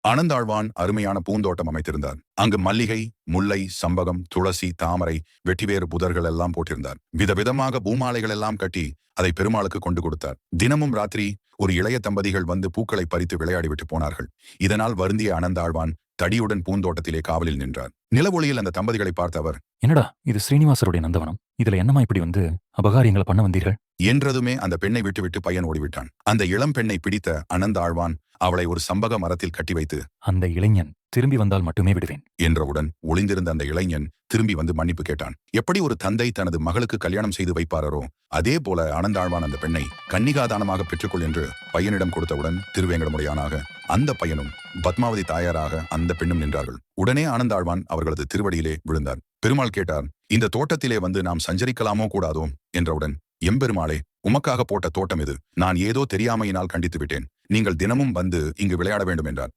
ஆனந்தாழ்வான் அருமையான பூந்தோட்டம் அமைத்திருந்தார். அங்கு மல்லிகை, முல்லை, சம்பகம், துளசி, தாமரை, வெட்டிவேறு புதர்கள் எல்லாம் போட்டிருந்தார். விதவிதமாக பூமாலைகள் எல்லாம் கட்டி அதை பெருமாளுக்கு கொண்டு கொடுத்தார். தினமும் ராத்திரி ஒரு இளைய தம்பதிகள் வந்து பூக்களை பறித்து விளையாடிவிட்டு போனார்கள். இதனால் வருந்திய ஆனந்தாழ்வான் தடியுடன் பூந்தோட்டத்திலே காவலில் நின்றார். நிலவொளியில் அந்த தம்பதிகளை பார்த்த அவர், என்னடா இது ஸ்ரீனிவாசருடைய நந்தவனம், இதுல என்னமா இப்படி வந்து அபகாரியங்களை பண்ண வந்தீர்கள் என்றதுமே அந்த பெண்ணை விட்டுவிட்டு பையன் ஓடிவிட்டான். அந்த இளம் பெண்ணை பிடித்த ஆனந்தாழ்வான் அவளை ஒரு சம்பக மரத்தில் கட்டி வைத்து, அந்த இளைஞன் திரும்பி வந்தால் மட்டுமே விடுவேன் என்றவுடன் ஒளிந்திருந்த அந்த இளைஞன் திரும்பி வந்து மன்னிப்பு கேட்டான். எப்படி ஒரு தந்தை தனது மகளுக்கு கல்யாணம் செய்து வைப்பாரோ அதே போல ஆனந்தாழ்வான் அந்த பெண்ணை கன்னிகாதானமாக பெற்றுக்கொள் என்று பையனிடம் கொடுத்தவுடன் திருவேங்கடமுடையானாக அந்த பையனும் பத்மாவதி தாயாராக அந்த பெண்ணும் நின்றார்கள். உடனே ஆனந்தாழ்வான் அவர்களது திருவடியிலே விழுந்தார். பெருமாள் கேட்டார், இந்த தோட்டத்திலே வந்து நாம் சஞ்சரிக்கலாமோ கூடாதோ என்றவுடன், எம்பெருமாளே, உமக்காக போட்ட தோட்டம் இது. நான் ஏதோ தெரியாமையினால் கண்டித்து விட்டேன். நீங்கள் தினமும் வந்து இங்கு விளையாட வேண்டும் என்றார்.